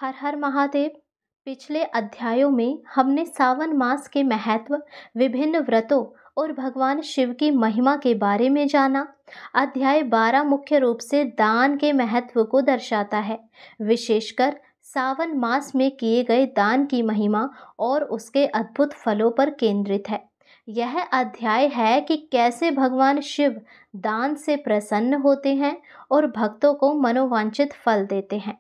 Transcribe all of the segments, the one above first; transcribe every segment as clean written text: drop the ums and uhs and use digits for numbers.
हर हर महादेव। पिछले अध्यायों में हमने सावन मास के महत्व, विभिन्न व्रतों और भगवान शिव की महिमा के बारे में जाना। अध्याय 12 मुख्य रूप से दान के महत्व को दर्शाता है, विशेषकर सावन मास में किए गए दान की महिमा और उसके अद्भुत फलों पर केंद्रित है। यह अध्याय है कि कैसे भगवान शिव दान से प्रसन्न होते हैं और भक्तों को मनोवांछित फल देते हैं।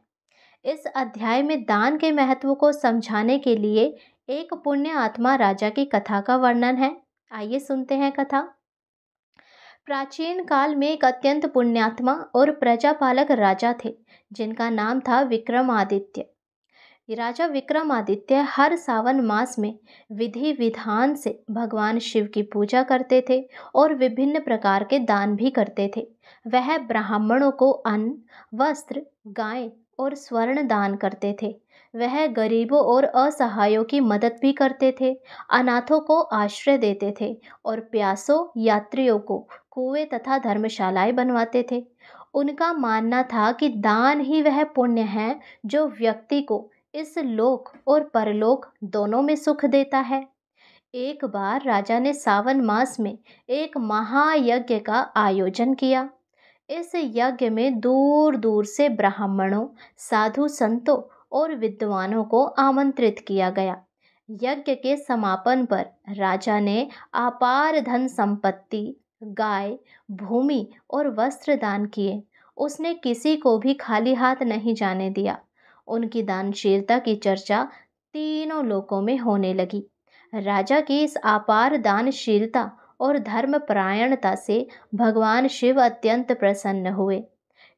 इस अध्याय में दान के महत्व को समझाने के लिए एक पुण्य आत्मा राजा की कथा का वर्णन है। आइए सुनते हैं कथा। प्राचीन काल में एक अत्यंत पुण्यात्मा और प्रजापालक राजा थे, जिनका नाम था विक्रमादित्य। राजा विक्रमादित्य हर सावन मास में विधि विधान से भगवान शिव की पूजा करते थे और विभिन्न प्रकार के दान भी करते थे। वह ब्राह्मणों को अन्न, वस्त्र, गाय और स्वर्ण दान करते थे। वह गरीबों और असहायों की मदद भी करते थे, अनाथों को आश्रय देते थे और प्यासों यात्रियों को कुएं तथा धर्मशालाएं बनवाते थे। उनका मानना था कि दान ही वह पुण्य है जो व्यक्ति को इस लोक और परलोक दोनों में सुख देता है। एक बार राजा ने सावन मास में एक महायज्ञ का आयोजन किया। इस यज्ञ में दूर दूर से ब्राह्मणों, साधु संतों और विद्वानों को आमंत्रित किया गया। यज्ञ के समापन पर राजा ने अपार धन संपत्ति, गाय, भूमि और वस्त्र दान किए। उसने किसी को भी खाली हाथ नहीं जाने दिया। उनकी दानशीलता की चर्चा तीनों लोकों में होने लगी। राजा की इस अपार दानशीलता और धर्मपरायणता से भगवान शिव अत्यंत प्रसन्न हुए।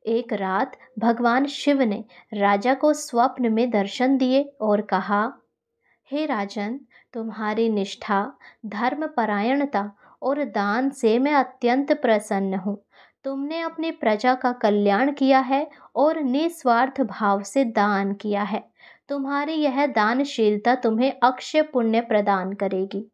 एक रात भगवान शिव ने राजा को स्वप्न में दर्शन दिए और कहा, हे राजन, तुम्हारी निष्ठा, धर्मपरायणता और दान से मैं अत्यंत प्रसन्न हूँ। तुमने अपनी प्रजा का कल्याण किया है और निस्वार्थ भाव से दान किया है। तुम्हारी यह दानशीलता तुम्हें अक्षय पुण्य प्रदान करेगी।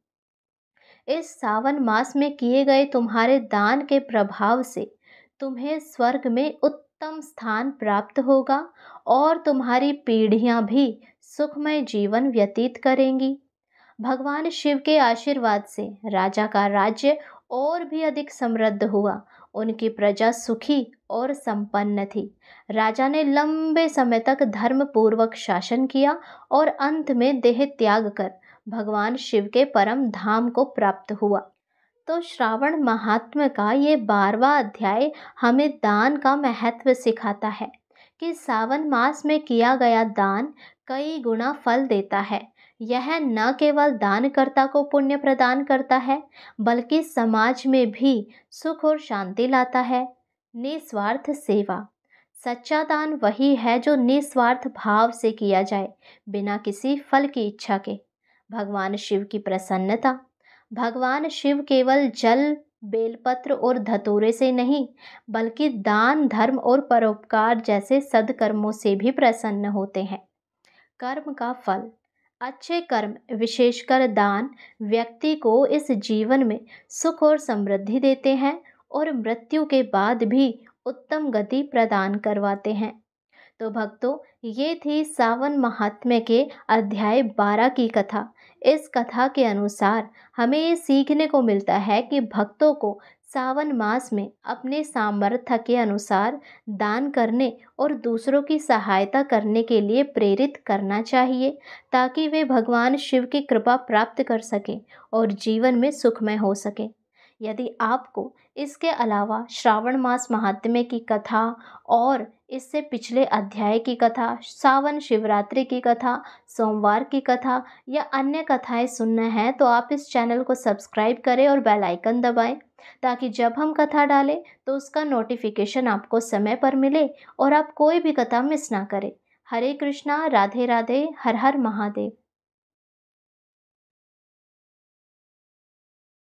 इस सावन मास में किए गए तुम्हारे दान के प्रभाव से तुम्हें स्वर्ग में उत्तम स्थान प्राप्त होगा और तुम्हारी पीढ़ियां भी सुखमय जीवन व्यतीत करेंगी। भगवान शिव के आशीर्वाद से राजा का राज्य और भी अधिक समृद्ध हुआ। उनकी प्रजा सुखी और संपन्न थी। राजा ने लंबे समय तक धर्म पूर्वक शासन किया और अंत में देह त्याग कर भगवान शिव के परम धाम को प्राप्त हुआ। तो श्रावण महात्म्य का ये 12वां अध्याय हमें दान का महत्व सिखाता है कि सावन मास में किया गया दान कई गुना फल देता है। यह न केवल दानकर्ता को पुण्य प्रदान करता है, बल्कि समाज में भी सुख और शांति लाता है। निस्वार्थ सेवा। सच्चा दान वही है जो निस्वार्थ भाव से किया जाए, बिना किसी फल की इच्छा के। भगवान शिव की प्रसन्नता। भगवान शिव केवल जल, बेलपत्र और धतूरे से नहीं, बल्कि दान, धर्म और परोपकार जैसे सद्कर्मों से भी प्रसन्न होते हैं। कर्म का फल। अच्छे कर्म, विशेषकर दान, व्यक्ति को इस जीवन में सुख और समृद्धि देते हैं और मृत्यु के बाद भी उत्तम गति प्रदान करवाते हैं। तो भक्तों, ये थी सावन महात्म्य के अध्याय 12 की कथा। इस कथा के अनुसार हमें ये सीखने को मिलता है कि भक्तों को सावन मास में अपने सामर्थ्य के अनुसार दान करने और दूसरों की सहायता करने के लिए प्रेरित करना चाहिए, ताकि वे भगवान शिव की कृपा प्राप्त कर सकें और जीवन में सुखमय हो सकें। यदि आपको इसके अलावा श्रावण मास महात्म्य की कथा और इससे पिछले अध्याय की कथा, सावन शिवरात्रि की कथा, सोमवार की कथा या अन्य कथाएं सुनना है, तो आप इस चैनल को सब्सक्राइब करें और बेल आइकन दबाएं, ताकि जब हम कथा डालें तो उसका नोटिफिकेशन आपको समय पर मिले और आप कोई भी कथा मिस ना करें। हरे कृष्णा, राधे राधे, हर हर महादेव।